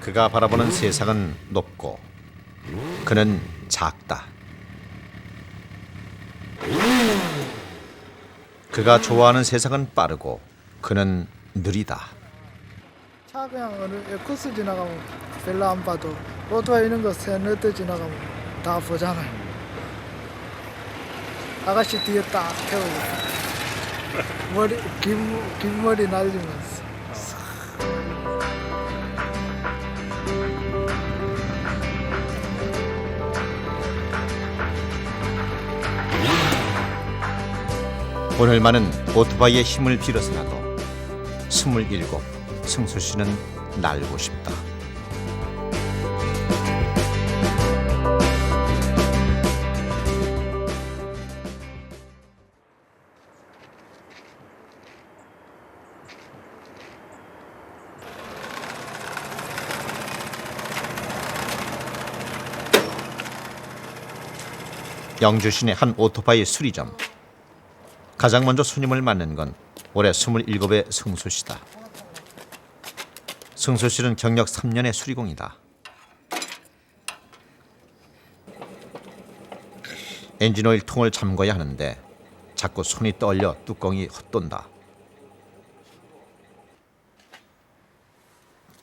그가 바라보는 세상은 높고 그는 작다. 그가 좋아하는 세상은 빠르고 그는 느리다. 차 그냥 어느 코스 지나가면 별로 안 봐도 오토바이 이런 거 세네 대 지나가면 다 보잖아요. 아가씨 뒤에 딱 태우고 머리 긴 머리 날리면서. 오늘만은 오토바이의 힘을 빌어서라도 27 승수 씨는 날고 싶다. 영주 시내 한 오토바이 수리점. 가장 먼저 손님을 맞는 건 올해 27의 승수 씨다. 승수 씨는 경력 3년의 수리공이다. 엔진오일 통을 잠궈야 하는데 자꾸 손이 떨려 뚜껑이 헛돈다.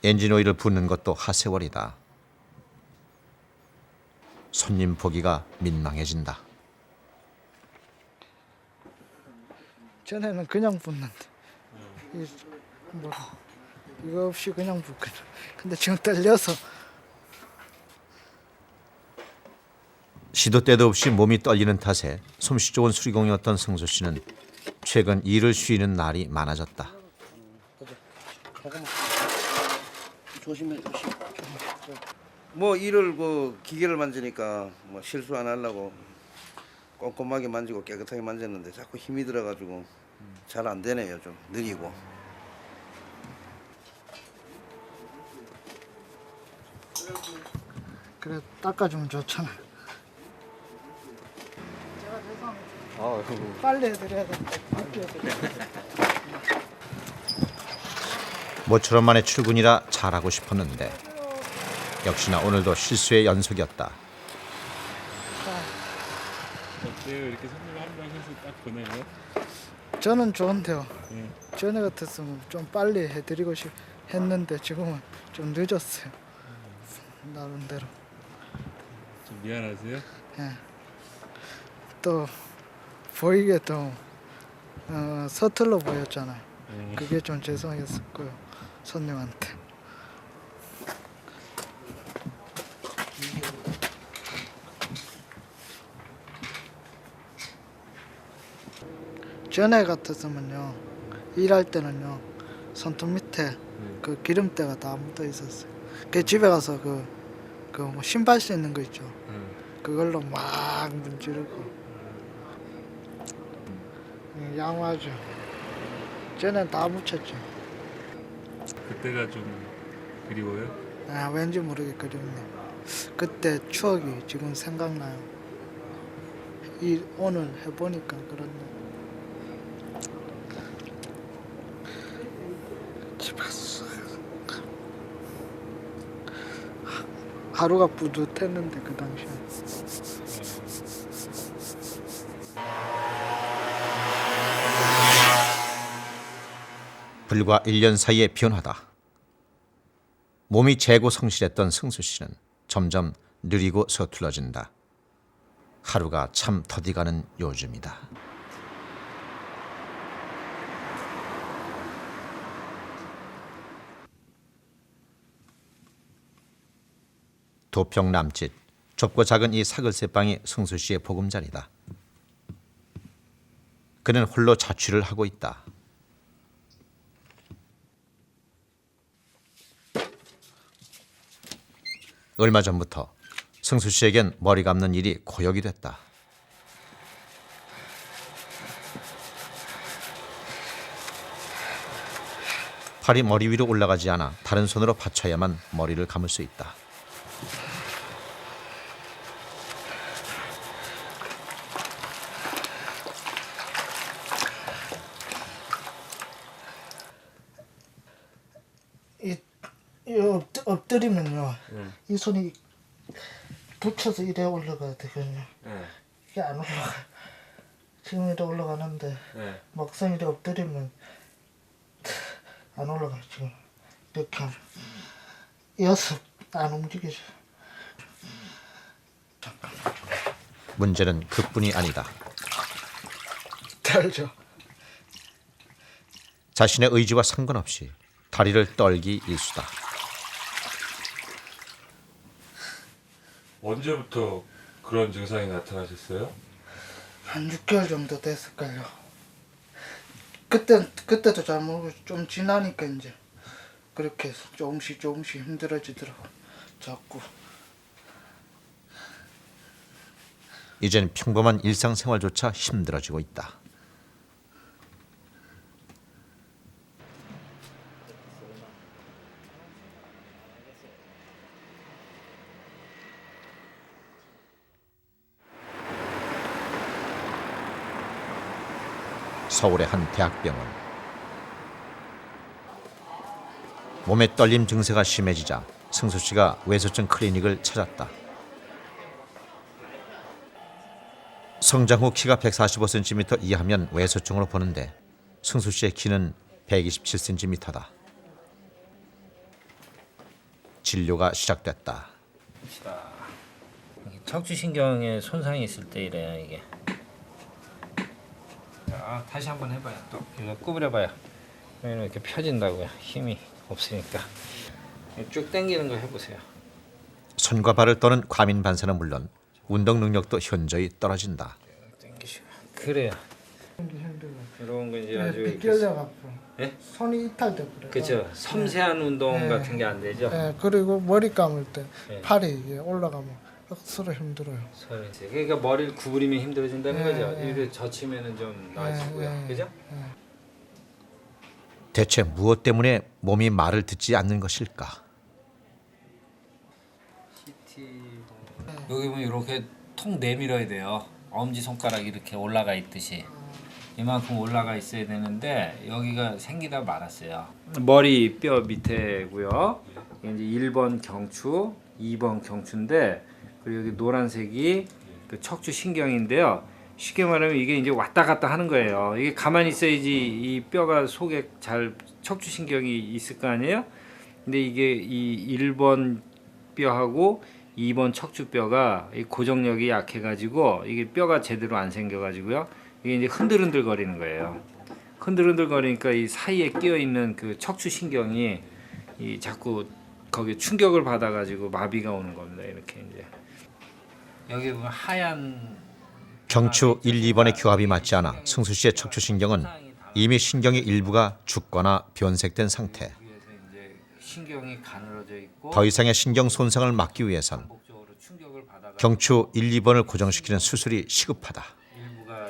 엔진오일을 붓는 것도 하세월이다. 손님 보기가 민망해진다. 전에는 그냥 붓는데 이거 없이 그냥 붓거든. 근데 지금 떨려서 시도 때도 없이 몸이 떨리는 탓에 솜씨 좋은 수리공이었던 승수 씨는 최근 일을 쉬는 날이 많아졌다. 조심해. 뭐 일을 기계를 만지니까 뭐 실수 안 하려고 꼼꼼하게 만지고 깨끗하게 만졌는데 자꾸 힘이 들어가지고 잘 안 되네요. 좀 느리고. 그래 닦아주면 좋잖아. 제가 죄송합니다. 빨리 해드려야 돼. 모처럼 만의 출근이라 잘하고 싶었는데 역시나 오늘도 실수의 연속이었다. 어때요? 이렇게 손님 한 명 해서 딱 보내면? 저는 좋은데요. 전에 같았으면 좀 빨리 해드리고 했는데 지금은 좀 늦었어요. 나름대로. 좀 미안하세요? 예. 또 보이게 또 서툴러 보였잖아요. 그게 좀 죄송했었고요. 손님한테. 전에 같았으면요, 일할 때는요 손톱 밑에 그 기름때가 다 묻어 있었어요. 그 집에 가서 뭐 신발 씻는 거 있죠. 그걸로 막 문지르고 양호하죠. 전엔 다 묻혔죠. 그때가 좀 그리워요? 아, 왠지 모르게 그립네요. 그때 추억이 지금 생각나요. 오늘 해보니까 그렇네요. 집에 가서 하루가 뿌듯했는데 그 당시에. 불과 1년 사이의 변화다. 몸이 재고 성실했던 승수 씨는 점점 느리고 서툴러진다. 하루가 참 더디가는 요즘이다. 도평 남짓, 좁고 작은 이 사글세 방이 승수 씨의 보금자리다. 그는 홀로 자취를 하고 있다. 얼마 전부터 승수 씨에겐 머리 감는 일이 고역이 됐다. 팔이 머리 위로 올라가지 않아 다른 손으로 받쳐야만 머리를 감을 수 있다. 이 엎드리면요 네. 이 손이 붙여서 이래 올라가야 되거든요. 네. 이게 안 올라가. 지금 이래 올라가는데 네. 막상 이래 엎드리면 안 올라가. 지금 이렇게 하면 이어서 안 움직이죠. 문제는 그뿐이 아니다. 달죠. 자신의 의지와 상관없이 다리를 떨기 일수다. 언제부터 그런 증상이 나타나셨어요? 한 6개월 정도 됐을까요. 그때도 잘 모르고 좀 지나니까 이제 그렇게 조금씩 힘들어지더라고. 자꾸. 이젠 평범한 일상생활조차 힘들어지고 있다. 서울의 한 대학병원. 몸의 떨림 증세가 심해지자 승수 씨가 외소증 클리닉을 찾았다. 성장 후 키가 145cm 이하면 외소증으로 보는데 승수 씨의 키는 127cm다. 진료가 시작됐다. 척추신경에 손상이 있을 때 이래요 이게. 자, 다시 한번 해봐요. 또 이거 구부려봐요. 이렇게 펴진다고요. 힘이 없으니까. 쭉 당기는 거 해보세요. 손과 발을 떠는 과민 반사는 물론 운동 능력도 현저히 떨어진다. 당기시고. 그래요. 이런 거 이제 아주 비껴져갖고 예? 손이 이탈돼 버려요. 그렇죠. 섬세한 운동 네. 같은 게 안 되죠. 네, 그리고 머리 감을 때 네. 팔이 이게 올라가면 억수로 힘들어요. 손이 이제 그러니까 머리를 구부리면 힘들어진다는 네, 거죠. 네. 이렇게 젖히면은 좀 나아지고요. 네, 그죠? 대체 무엇 때문에 몸이 말을 듣지 않는 것일까? 여기 보면 이렇게 통 내밀어야 돼요. 엄지 손가락이 이렇게 올라가 있듯이 이만큼 올라가 있어야 되는데 여기가 생기다 말았어요. 머리 뼈 밑에고요. 이게 이제 1번 경추, 2번 경추인데 그리고 여기 노란색이 그 척추 신경인데요. 쉽게 말하면 이게 이제 왔다 갔다 하는 거예요. 이게 가만히 있어야지 이 뼈가 속에 잘 척추 신경이 있을 거 아니에요. 근데 이게 이 1번 뼈하고 2번 척추뼈가 이 고정력이 약해가지고 이게 뼈가 제대로 안 생겨가지고요. 이게 이제 흔들흔들 거리는 거예요. 흔들흔들 거리니까 이 사이에 끼어 있는 그 척추 신경이 이 자꾸 거기에 충격을 받아가지고 마비가 오는 겁니다. 이렇게 이제 여기 보면 하얀 경추 1, 2번의 교합이 맞지 않아 승수 씨의 척추신경은 이미 신경의 일부가 죽거나 변색된 상태. 위에서 이제 신경이 가늘어져 있고 더 이상의 신경 손상을 막기 위해선 반복적으로 충격을 받아가지고 경추 1, 2번을 고정시키는 수술이 시급하다. 일부가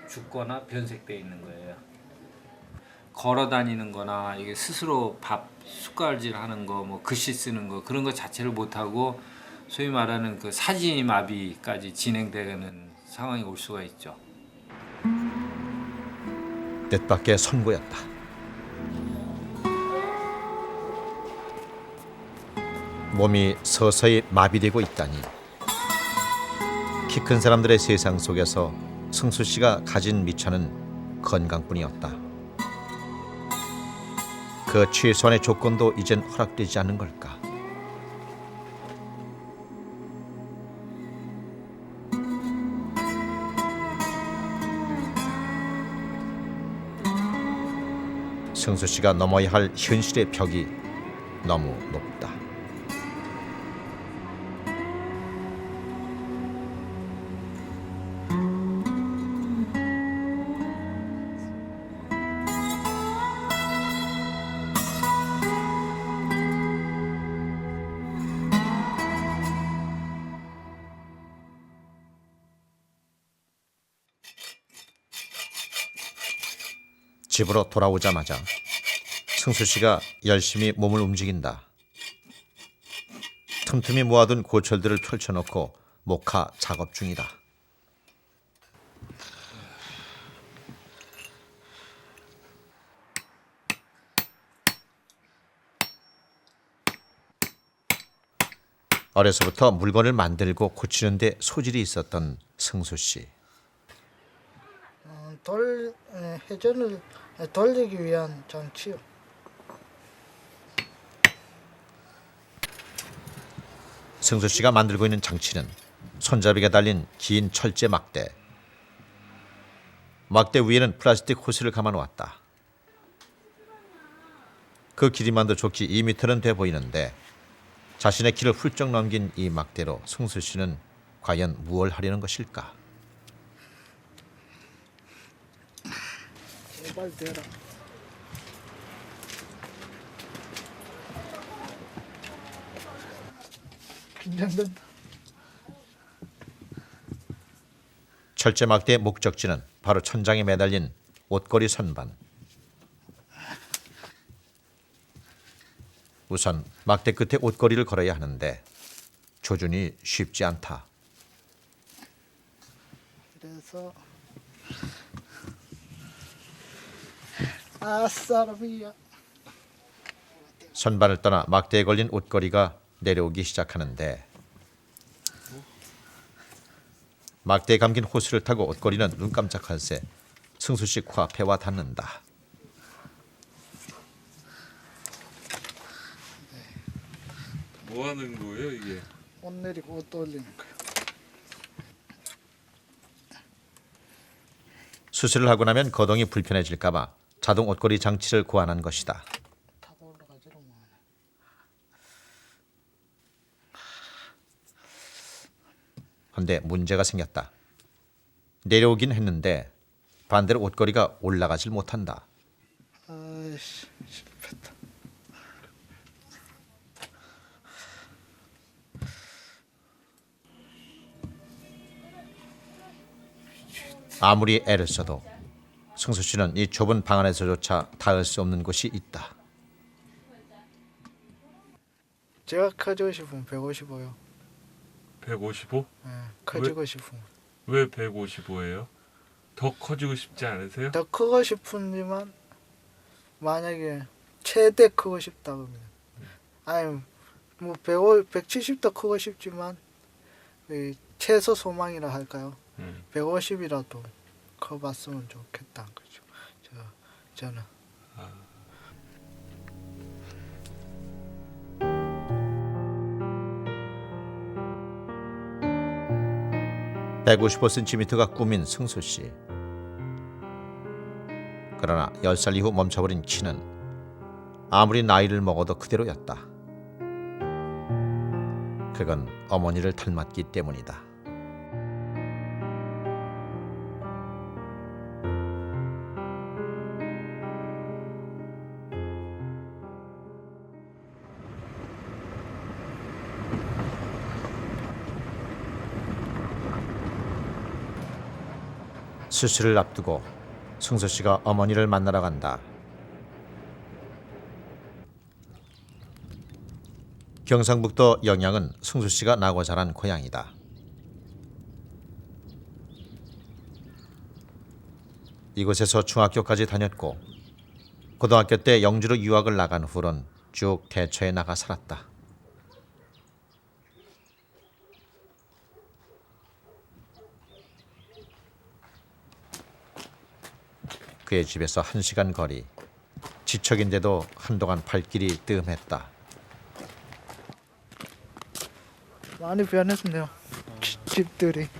죽거나 변색돼 있는 거예요. 걸어 다니는 거나 이게 스스로 밥 숟갈질 하는 거 뭐 글씨 쓰는 거 그런 거 자체를 못 하고 소위 말하는 그 사지 마비까지 진행되는 상황이 올 수가 있죠. 뜻밖의 선고였다. 몸이 서서히 마비되고 있다니. 키 큰 사람들의 세상 속에서 승수 씨가 가진 미천은 건강뿐이었다. 그 최소한의 조건도 이젠 허락되지 않는 걸까? 승수 씨가 넘어야 할 현실의 벽이 너무 높다. 집으로 돌아오자마자 승수 씨가 열심히 몸을 움직인다. 틈틈이 모아둔 고철들을 펼쳐놓고 목화 작업 중이다. 어려서부터 물건을 만들고 고치는 데 소질이 있었던 승수 씨. 회전을 돌리기 위한 장치요. 승수 씨가 만들고 있는 장치는 손잡이가 달린 긴 철제 막대. 막대 위에는 플라스틱 호스를 감아 놓았다. 그 길이만도 좋기 2m는 돼 보이는데 자신의 키를 훌쩍 넘긴 이 막대로 승수 씨는 과연 무엇을 하려는 것일까? 제발 되라. 긴장된다. 철제 막대의 목적지는 바로 천장에 매달린 옷걸이 선반. 우선 막대 끝에 옷걸이를 걸어야 하는데 조준이 쉽지 않다. 그래서 아싸라비야. 선반을 떠나 막대에 걸린 옷걸이가 내려오기 시작하는데 막대에 감긴 호스를 타고 옷걸이는 눈 깜짝할 새 승수 씨 코앞에 와 닿는다. 뭐 하는 거예요 이게? 옷 내리고 옷 올리는 거야. 수술을 하고 나면 거동이 불편해질까봐 자동 옷걸이 장치를 고안한 것이다. 타고 올라가지로 뭐. 그런데 문제가 생겼다. 내려오긴 했는데 반대로 옷걸이가 올라가질 못한다. 아이씨, 실패했다. 아무리 애를 써도 승수 씨는 이 좁은 방 안에서조차 닿을 수 없는 곳이 있다. 제가 커지고 싶으면 155요. 155? 커지고 싶으면. 왜 155예요? 더 커지고 싶지 않으세요? 더 크고 싶은지만 만약에 최대 크고 싶다 그러면 아니 뭐 170도 크고 싶지만 이 최소 소망이라 할까요? 150이라도 커봤으면 좋겠다 그죠. 저는 155cm가 꿈인 승수 씨. 그러나 10살 이후 멈춰버린 키는 아무리 나이를 먹어도 그대로였다. 그건 어머니를 닮았기 때문이다. 수술을 앞두고 승수 씨가 어머니를 만나러 간다. 경상북도 영양은 승수 씨가 나고 자란 고향이다. 이곳에서 중학교까지 다녔고 고등학교 때 영주로 유학을 나간 후론 쭉 대처에 나가 살았다. 그의 집에서 1시간 거리. 지척인데도 한동안 발길이 뜸했다. 많이 변했네요. 집들이.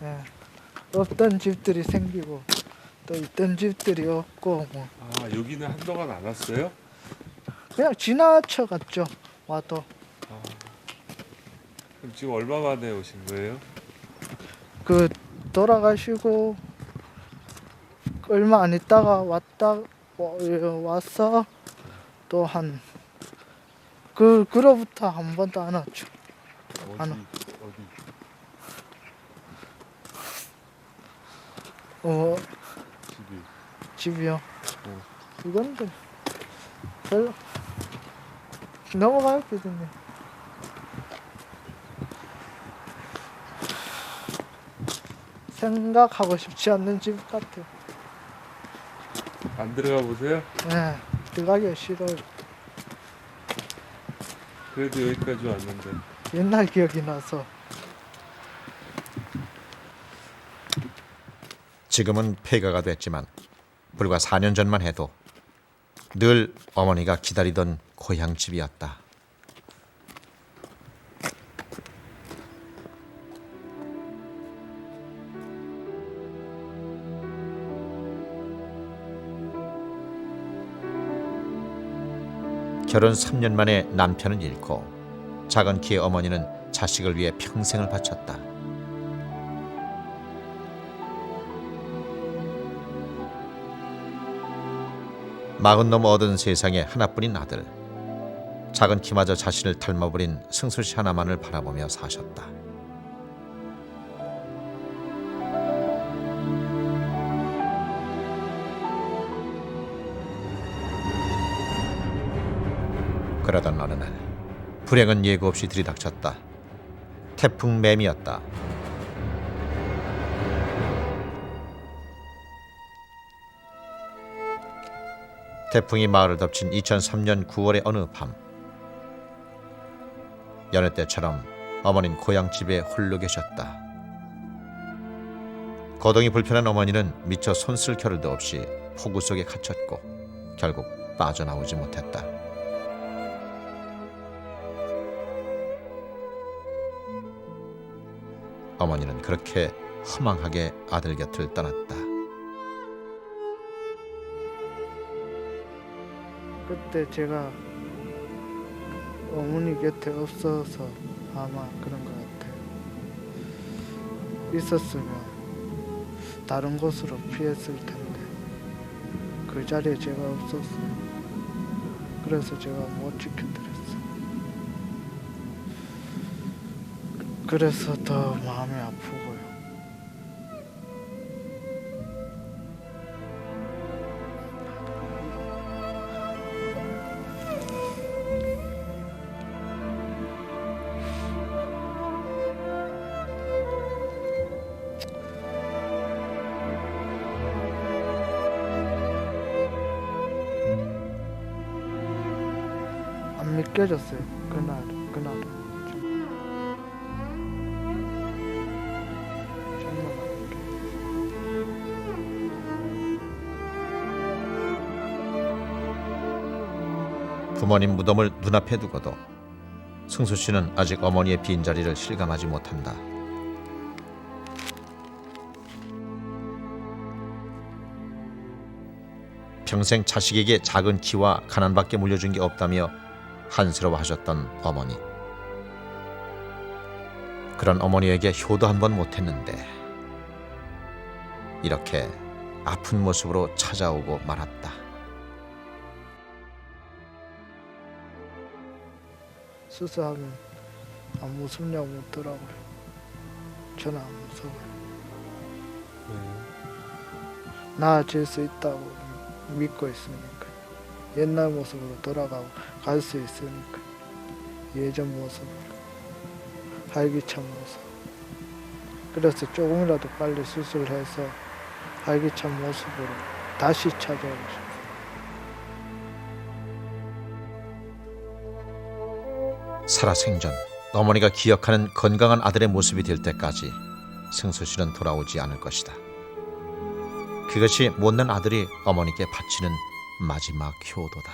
예. 없던 집들이 생기고 또 있던 집들이 없고 뭐 아 여기는 한동안 안 왔어요? 그냥 지나쳐 갔죠. 와도 그럼 지금 얼마 만에 오신 거예요? 그 돌아가시고 얼마 안 있다가 와서 또 한 그로부터 한 번도 안 왔죠. 어디? 집이? 집이요. 이건 뭐 별로 넘어가요, 교수님. 생각하고 싶지 않는 집 같아요. 안 들어가 보세요? 네, 들어가기 싫어요. 그래도 여기까지 왔는데 옛날 기억이 나서. 지금은 폐가가 됐지만 불과 4년 전만 해도 늘 어머니가 기다리던 고향집이었다. 결혼 3년 만에 남편을 잃고 작은 키의 어머니는 자식을 위해 평생을 바쳤다. 마흔 넘어 얻은 세상에 하나뿐인 아들. 작은 키마저 자신을 닮아버린 승수 씨 하나만을 바라보며 사셨다. 그러던 어느 날 불행은 예고 없이 들이닥쳤다. 태풍 매미였다. 태풍이 마을을 덮친 2003년 9월의 어느 밤, 여느 때처럼 어머니는 고향집에 홀로 계셨다. 거동이 불편한 어머니는 미처 손 쓸 겨를도 없이 폭우 속에 갇혔고 결국 빠져나오지 못했다. 어머니는 그렇게 허망하게 아들 곁을 떠났다. 그때 제가 어머니 곁에 없어서 아마 그런 것 같아요. 있었으면 다른 곳으로 피했을 텐데 그 자리에 제가 없었어요. 그래서 제가 못 지켜드렸어요. 그래서 더 마음이 아프고요. 안 믿겨졌어요. 그날은. 정말 안 부모님 무덤을 눈앞에 두고도 승수 씨는 아직 어머니의 빈자리를 실감하지 못한다. 평생 자식에게 작은 키와 가난밖에 물려준 게 없다며 한스러워하셨던 어머니. 그런 어머니에게 효도 한 번 못했는데 이렇게 아픈 모습으로 찾아오고 말았다. 수술하면 안 무섭냐고 묻더라고요. 저는 안 무서워요. 나아질 수 있다고 믿고 있으니까. 옛날 모습으로 돌아가고 갈 수 있으니까. 예전 모습으로. 활기찬 모습. 그래서 조금이라도 빨리 수술해서 활기찬 모습으로 다시 찾아오고 싶어요. 살아생전 어머니가 기억하는 건강한 아들의 모습이 될 때까지 승수 씨는 돌아오지 않을 것이다. 그것이 못난 아들이 어머니께 바치는 마지막 효도다.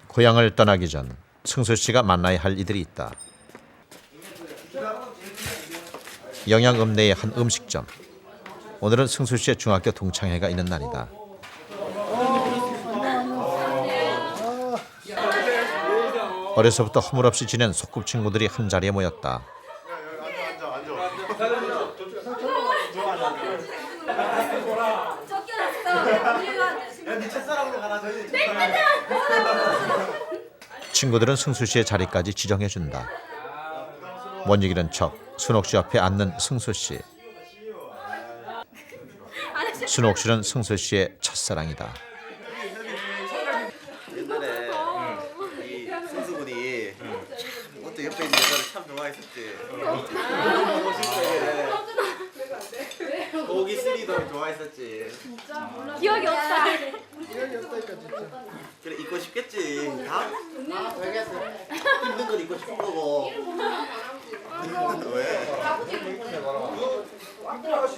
고향을 떠나기 전 승수 씨가 만나야 할 이들이 있다. 영양읍내의 한 음식점. 오늘은 승수 씨의 중학교 동창회가 있는 날이다. 어려서부터 허물없이 지낸 소꿉친구들이 한자리에 모였다. 친구들은 승수 씨의 자리까지 지정해준다. 못 이기는 척 순옥 씨 옆에 앉는 승수 씨. 순옥 씨는 승수 씨의 첫사랑이다. 옛날에 이 승수군이 참 그때 옆에 있는 여자를 참 좋아했었지. 고기 쓰리도 좋아했었지. 기억이 없다. 그래 입고 싶겠지. 다 힘든 건 입고 싶은 거고. 왜?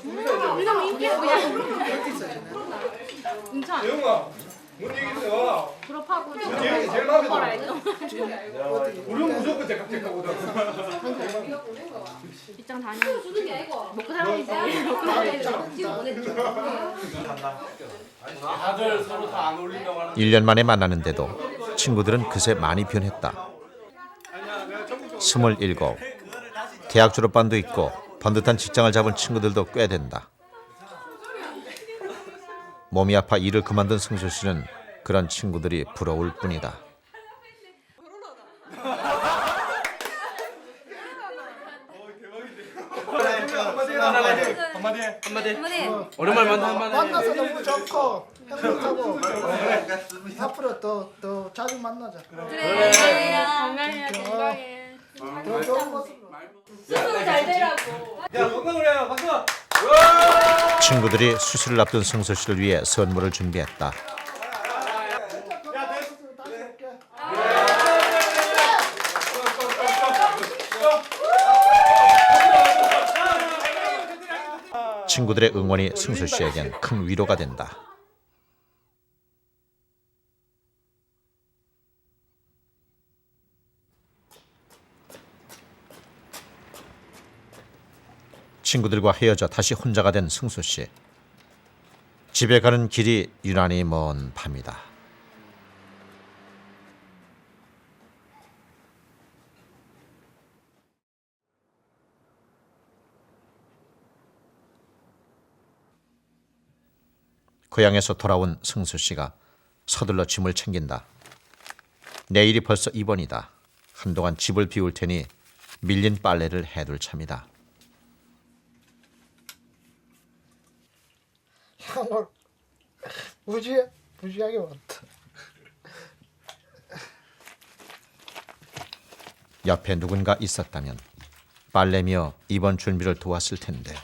우리가 인기야 뭐야? 인천. 영아, 뭔 얘기세요? 졸업하고 지금 제일 마음에 들어. 알죠? 우리는 무조건 제깍제깍 직장 다니고 먹고 살아야지. 먹고 살아야지. 다들 서로 다 안 어울린다고 하는. 1년 만에 만나는데도 친구들은 그새 많이 변했다. 27. 대학 졸업반도 있고 번듯한 직장을 잡은 친구들도 꽤 된다. 몸이 아파 일을 그만둔 승수 씨는 그런 친구들이 부러울 뿐이다. 한마디. 오랜만에 만나. 만나서 너무 좋고 행복하고 앞으로 더 자주 만나자. 그래. 건강해야 건강해. 더 좋은 모습으로. 수술 잘 되라고. 야, 건강을 해요. 박수. 친구들이 수술을 앞둔 승수 씨를 위해 선물을 준비했다. 친구들의 응원이 승수 씨에겐 큰 위로가 된다. 친구들과 헤어져 다시 혼자가 된 승수 씨. 집에 가는 길이 유난히 먼 밤이다. 고향에서 돌아온 승수 씨가 서둘러 짐을 챙긴다. 내일이 벌써 입원이다. 한동안 집을 비울 테니 밀린 빨래를 해둘 참이다. 오늘 무지하게 많다. 옆에 누군가 있었다면 빨래며 입원 준비를 도왔을 텐데.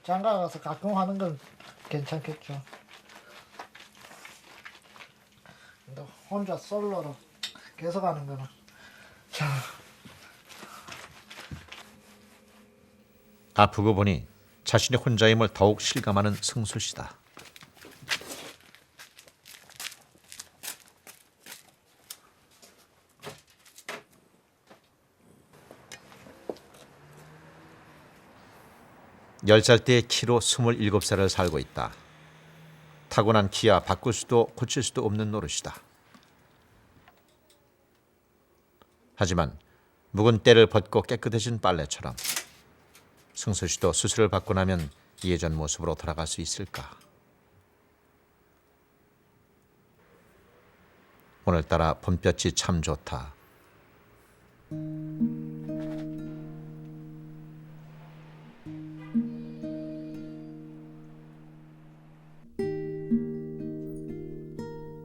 장가 가서 가끔 하는 건 괜찮겠죠. 근데 혼자 솔로로 계속 하는 거는 참. 아프고 보니 자신의 혼자임을 더욱 실감하는 승수 씨다. 열 살때의 키로 27살을 살고 있다. 타고난 키야 바꿀 수도 고칠 수도 없는 노릇이다. 하지만 묵은 때를 벗고 깨끗해진 빨래처럼 승수 씨도 수술을 받고 나면 예전 모습으로 돌아갈 수 있을까? 오늘따라 봄볕이 참 좋다.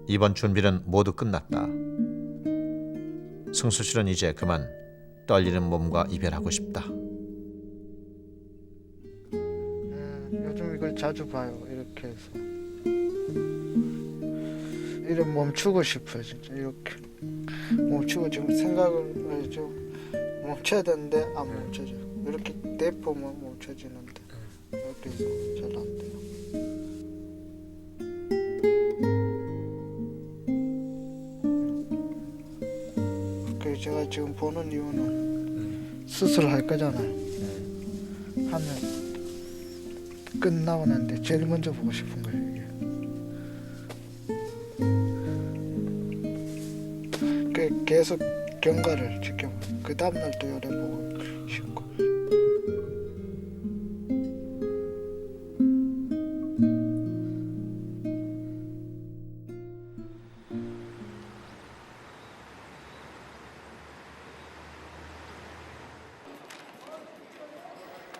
이번 준비는 모두 끝났다. 승수 씨는 이제 그만 떨리는 몸과 이별하고 싶다. 요즘 이걸 자주 봐요. 이렇게 해서 이래 멈추고 싶어요. 진짜 이렇게 멈추고 지금 생각을 좀 멈춰야 되는데 안 멈춰져요. 이렇게 대포면 멈춰지는데 이렇게 해서 잘 안 돼요. 그래서 제가 지금 보는 이유는 수술할 거잖아요. 하면 끝나고 난데 제일 먼저 보고 싶은 거예요. 이게. 계속 경과를 지켜보고 그 다음날 또 열에 보고 싶고.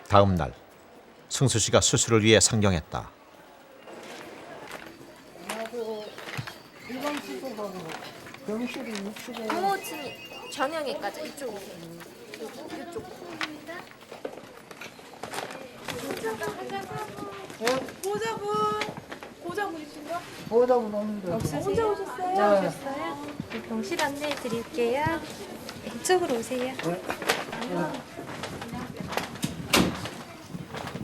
다음 날 승수 씨가 수술을 위해 상경했다. 나도 일반 수술하고 병실이 60에 어머, 진이. 정형외과죠. 이쪽으로. 이쪽. 고자분이신가? 보호자분 없는데. 혼자 오셨어요? 네, 병실 안내해 드릴게요. 이쪽으로 오세요.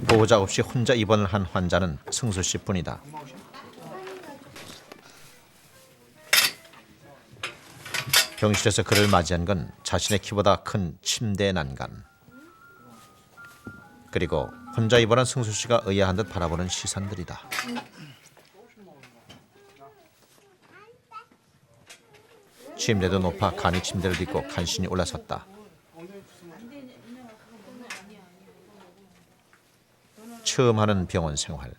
보호자 없이 혼자 입원을 한 환자는 승수 씨뿐이다. 병실에서 그를 맞이한 건 자신의 키보다 큰 침대 난간. 그리고 혼자 입원한 승수 씨가 의아한 듯 바라보는 시선들이다. 침대도 높아 간이 침대를 딛고 간신히 올라섰다. 처음 하는 병원 생활.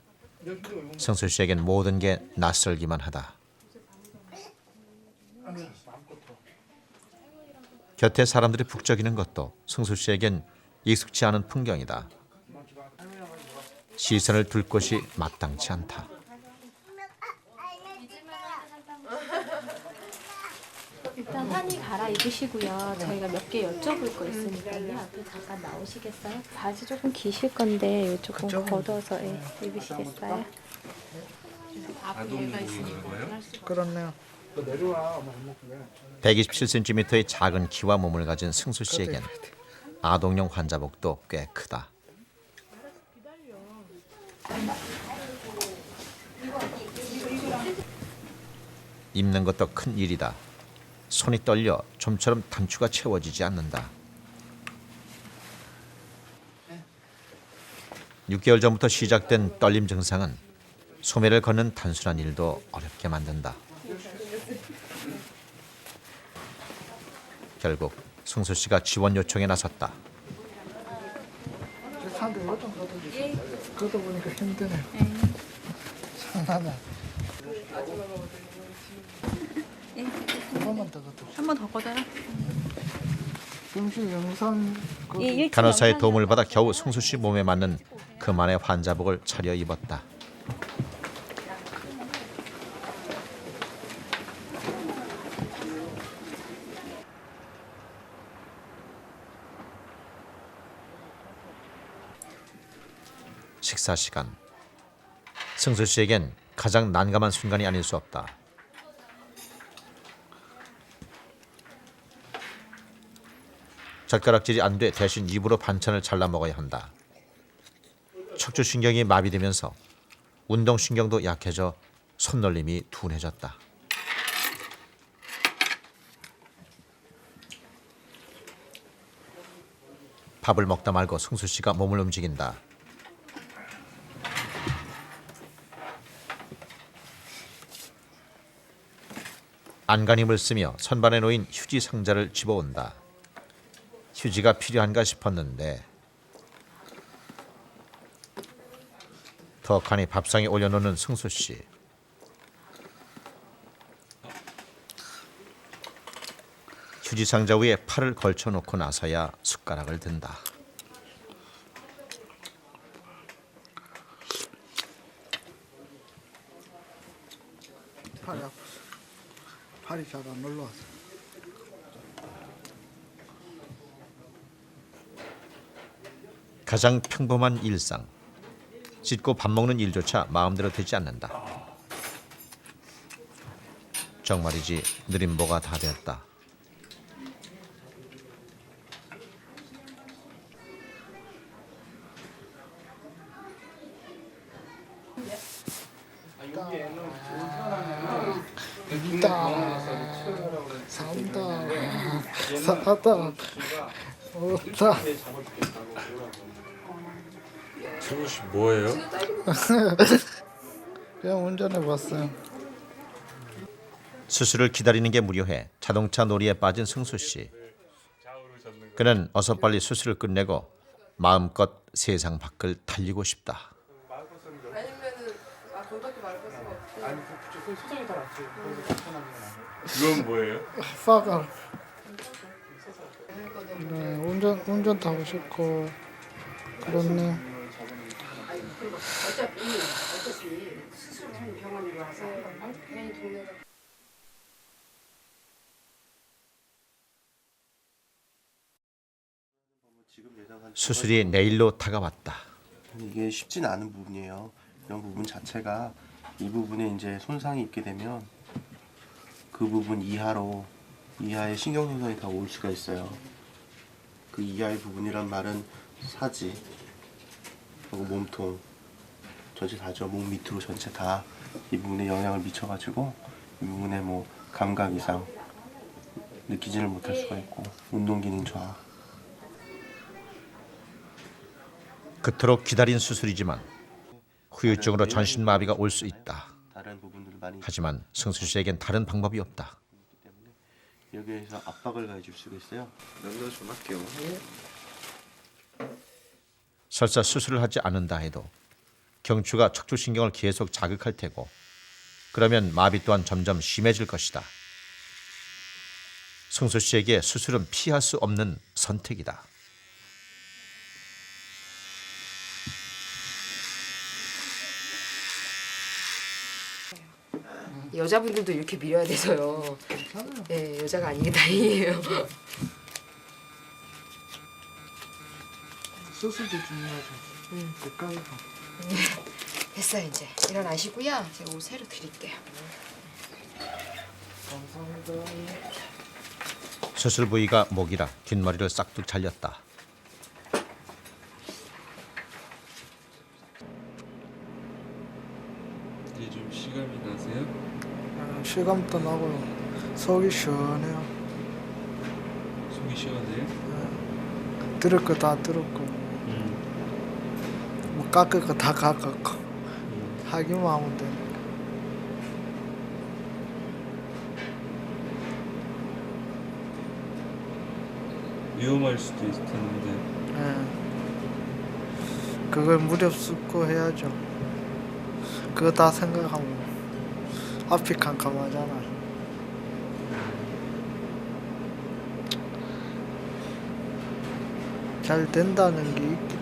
승수 씨에겐 모든 게 낯설기만 하다. 곁에 사람들이 북적이는 것도 승수 씨에겐 익숙지 않은 풍경이다. 시선을 둘 곳이 마땅치 않다. 일단 환희 갈아입으시고요. 저희가 몇 개 여쭤볼 거 있으니까요. 앞에 잠깐 나오시겠어요? 바지 조금 기실 건데 요 조금 걷어서 입으시겠어요? 그렇네요. 127cm의 작은 키와 몸을 가진 승수 씨에겐 아동용 환자복도 꽤 크다. 입는 것도 큰 일이다. 손이 떨려 좀처럼 단추가 채워지지 않는다. 6개월 전부터 시작된 떨림 증상은 소매를 걷는 단순한 일도 어렵게 만든다. 결국 승수 씨가 지원 요청에 나섰다. 사람들 이거 좀 걷어주세요. 걷어보니까 힘드네. 장난아. 한 번만 더 걷어. 한 번 더 걷어요. 병실 영상 간호사의 도움을 받아 겨우 승수 씨 몸에 맞는 그만의 환자복을 차려 입었다. 식사 시간. 승수 씨에겐 가장 난감한 순간이 아닐 수 없다. 젓가락질이 안 돼 대신 입으로 반찬을 잘라 먹어야 한다. 척추신경이 마비되면서 운동신경도 약해져 손놀림이 둔해졌다. 밥을 먹다 말고 승수 씨가 몸을 움직인다. 안간힘을 쓰며 선반에 놓인 휴지 상자를 집어온다. 휴지가 필요한가 싶었는데 덕하니 밥상에 올려놓는 승수 씨. 휴지 상자 위에 팔을 걸쳐놓고 나서야 숟가락을 든다. 팔이 아팠어. 팔이 잘 안 올라와서. 가장 평범한 일상. 씻고 밥 먹는 일조차 마음대로 되지 않는다. 정말이지 느림보가 다 되었다. 산다. 사다. 오다. 승우 씨 뭐예요? 그냥 운전해 봤어요. 수술을 기다리는 게 무료해 자동차 놀이에 빠진 승수 씨. 그는 어서 빨리 수술을 끝내고 마음껏 세상 밖을 달리고 싶다. 이건 뭐예요? 파가. 네, 운전 타고 싶고 그렇네. 병원에 와서 괜히 동네가 수술이 내일로 다가왔다. 이게 쉽진 않은 부분이에요. 이런 부분 자체가 이 부분에 이제 손상이 있게 되면 그 부분 이하의 신경손상이 다 올 수가 있어요. 그 이하의 부분이란 말은 사지, 그리고 몸통, 전체 다죠. 몸 밑으로 전체 다 이 부분에 영향을 미쳐가지고 이 부분에 뭐 감각 이상 느끼지를 못할 수가 있고 운동 기능 저하. 그토록 기다린 수술이지만 후유증으로 전신마비가 올 수 있다. 다른 부분들 많이 하지만 승수 씨에겐 다른 방법이 없다. 여기에서 압박을 가해줄 수가 있어요. 연결 좀 할게요. 설사 수술을 하지 않는다 해도 경추가 척추신경을 계속 자극할 테고 그러면 마비 또한 점점 심해질 것이다. 승수 씨에게 수술은 피할 수 없는 선택이다. 여자분들도 이렇게 밀어야 돼서요. 네, 여자가 아닌 게 다행이에요. 수술도 중요하죠. 색깔도. 됐어요 이제 일어나시고요. 제가 옷 새로 드릴게요. 감사합니다. 수술 부위가 목이라 뒷머리를 싹둑 잘렸다. 이제 좀 실감이 나세요? 실감도 나고요. 속이 시원해요. 속이 시원해요? 들을 거 다 들었고, 뭐 깎을 거 다 깎았고, 하기만 하면 되니까. 위험할 수도 있을 텐데. 그걸 무렵쓰고 해야죠. 그거 다 생각하면 앞이 캄캄하잖아. 잘 된다는 게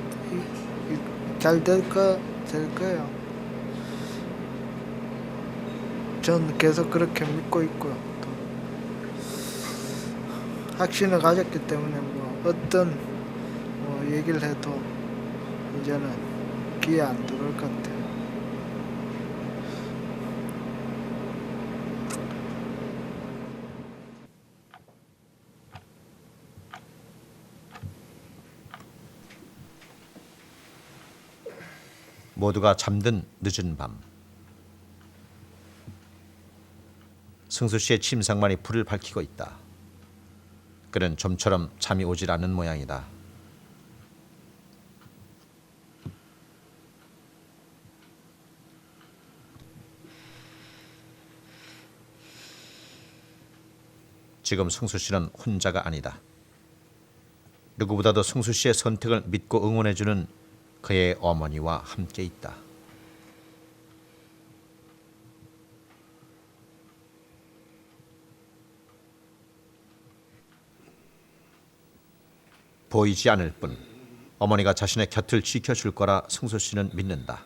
잘 될 거예요. 전 계속 그렇게 믿고 있고요. 또 확신을 가졌기 때문에 뭐 어떤 뭐 얘기를 해도 이제는 귀에 안 들어올 것 같아요. 모두가 잠든 늦은 밤. 승수 씨의 침상만이 불을 밝히고 있다. 그는 좀처럼 잠이 오질 않는 모양이다. 지금 승수 씨는 혼자가 아니다. 누구보다도 승수 씨의 선택을 믿고 응원해주는 그의 어머니와 함께 있다. 보이지 않을 뿐 어머니가 자신의 곁을 지켜줄 거라 승수 씨는 믿는다.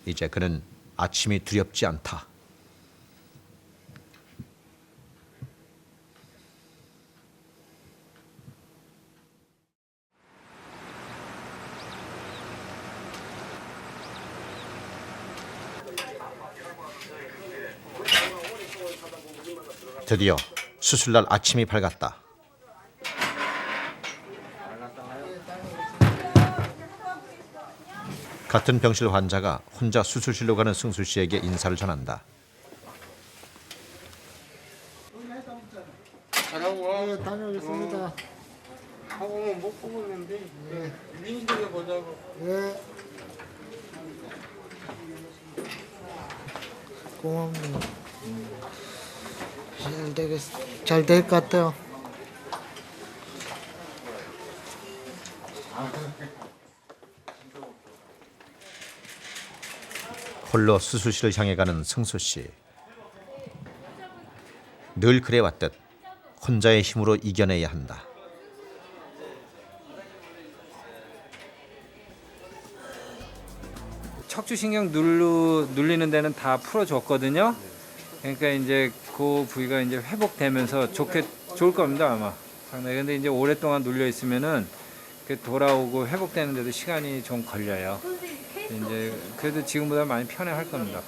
이제 그는 아침이 두렵지 않다. 드디어 수술날 아침이 밝았다. 같은 병실 환자가 혼자 수술실로 가는 승수 씨에게 인사를 전한다. 네, 다녀오겠습니다. 학원은 못 보고 있는데 민식이가 보자고. 예. 고맙네요. 잘 될 것 같아요. 홀로 수술실을 향해 가는 승수 씨. 늘 그래왔듯 혼자의 힘으로 이겨내야 한다. 척추신경 눌리는 데는 다 풀어줬거든요. 그러니까 이제 그 부위가 이제 회복되면서 좋을 겁니다 아마. 상당히. 근데 이제 오랫동안 눌려 있으면은 그 돌아오고 회복되는데도 시간이 좀 걸려요. 이제 그래도 지금보다 많이 편해할 겁니다.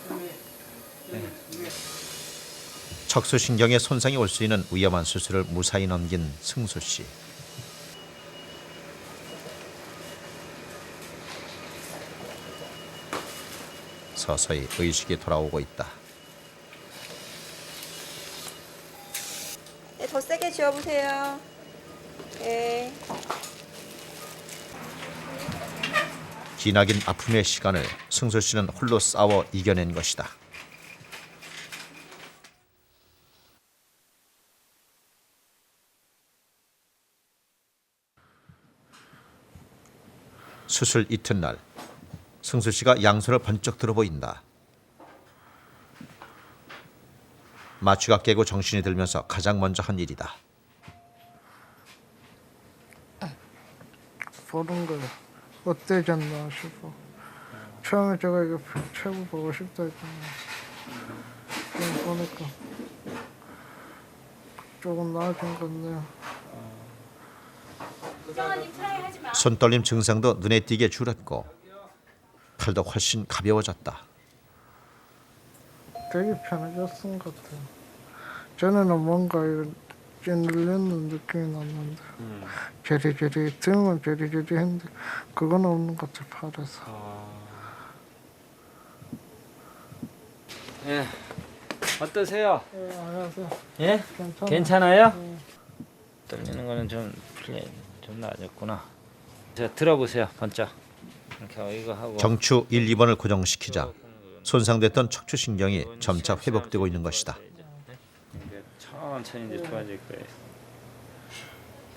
척수신경에 손상이 올 수 있는 위험한 수술을 무사히 넘긴 승수 씨. 서서히 의식이 돌아오고 있다. 네, 더 세게 쥐어보세요. 네. 기나긴 아픔의 시간을 승수 씨는 홀로 싸워 이겨낸 것이다. 수술 이튿날, 승수 씨가 양손을 번쩍 들어 보인다. 마취가 깨고 정신이 들면서 가장 먼저 한 일이다. 보는 거예요. 어때졌나 싶어. 처음에 제가 이거 최고 보고 싶다 했잖아요. 그럼 보니까 조금 나아진 건데요. 손떨림 증상도 눈에 띄게 줄었고 팔도 훨씬 가벼워졌다. 되게 편해졌은 것 같아요. 전에는 뭔가 찌눌리는 느낌이 났는데 저리저리 등은 저리저리 했는데 그건 없는 것 같아요. 팔에서. 예. 어떠세요? 네, 안녕하세요. 예? 괜찮아요. 괜찮아요? 네. 떨리는 거는 좀 나아졌구나. 자, 들어보세요. 번쩍. 이렇게 이거 하고. 정추 1, 2번을 고정시키자 손상됐던 척추신경이 점차 회복되고 있는 것이다. 이제 천천히 이제 좋아질 거예요.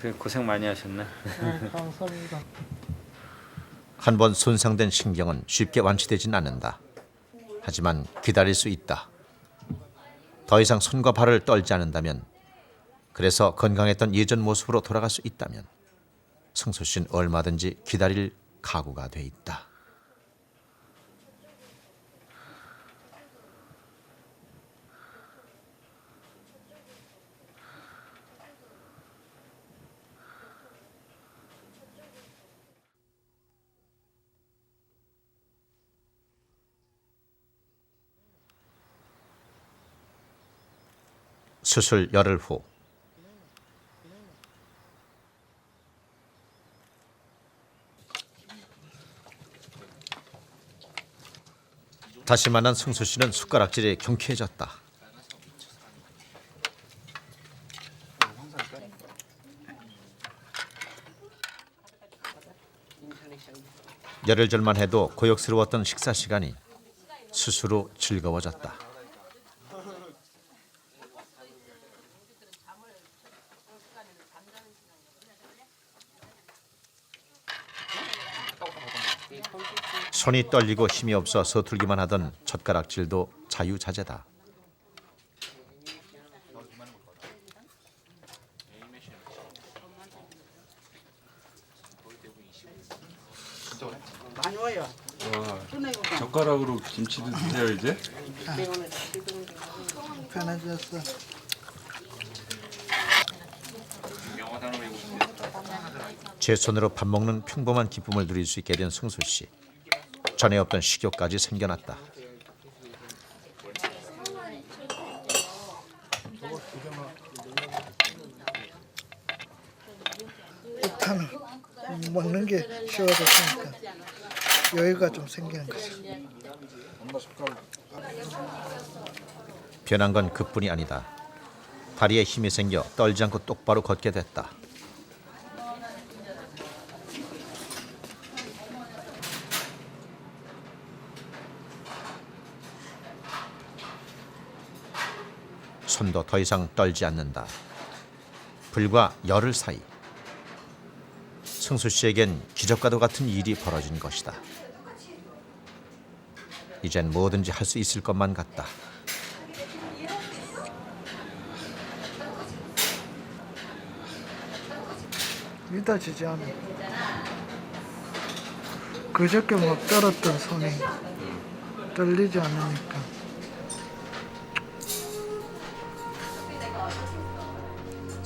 그 고생 많이 하셨네. 네, 감사합니다. 한 번 손상된 신경은 쉽게 완치되진 않는다. 하지만 기다릴 수 있다. 더 이상 손과 발을 떨지 않는다면, 그래서 건강했던 예전 모습으로 돌아갈 수 있다면 승수 씨는 얼마든지 기다릴 각오가 돼 있다. 수술 열흘 후 다시 만난 승수 씨는 숟가락질이 경쾌해졌다. 열흘 전만 해도 고역스러웠던 식사 시간이 스스로 즐거워졌다. 손이 떨리고 힘이 없어 서툴기만 하던 젓가락질도 자유자재다. 젓가락으로 김치도 드세요 이제? 편해졌어. 제 손으로 밥 먹는 평범한 기쁨을 누릴 수 있게 된 승수 씨. 전에 없던 식욕까지 생겨났다. 일단은 먹는 게 쉬워졌으니까 여유가 좀 생기는 거죠. 변한 건 그뿐이 아니다. 다리에 힘이 생겨 떨지 않고 똑바로 걷게 됐다. 손도 더 이상 떨지 않는다. 불과 열흘 사이 승수 씨에겐 기적과도 같은 일이 벌어진 것이다. 이젠 뭐든지 할 수 있을 것만 같다. 믿어지지 않아. 그저께 못 떨었던 손이 떨리지 않으니까.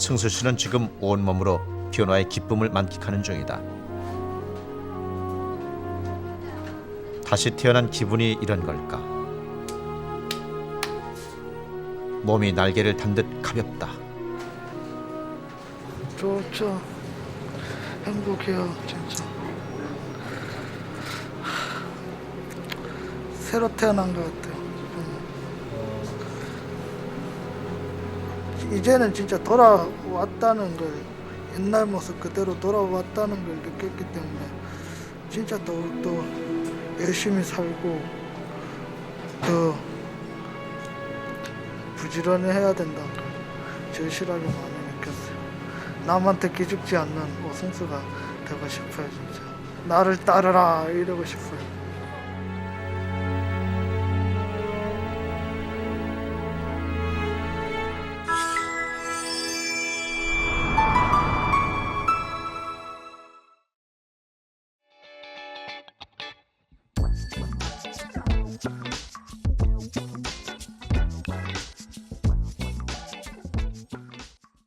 승수 씨는 지금 온몸으로 변화의 기쁨을 만끽하는 중이다. 다시 태어난 기분이 이런 걸까? 몸이 날개를 단 듯 가볍다. 좋죠. 행복해요, 진짜. 새로 태어난 것 같아요. 이제는 진짜 돌아왔다는 걸, 옛날 모습 그대로 돌아왔다는 걸 느꼈기 때문에 진짜 또 열심히 살고 더 부지런히 해야 된다는 걸 절실하게 많이 느꼈어요. 남한테 기죽지 않는 오승수가 되고 싶어요, 진짜. 나를 따르라 이러고 싶어요.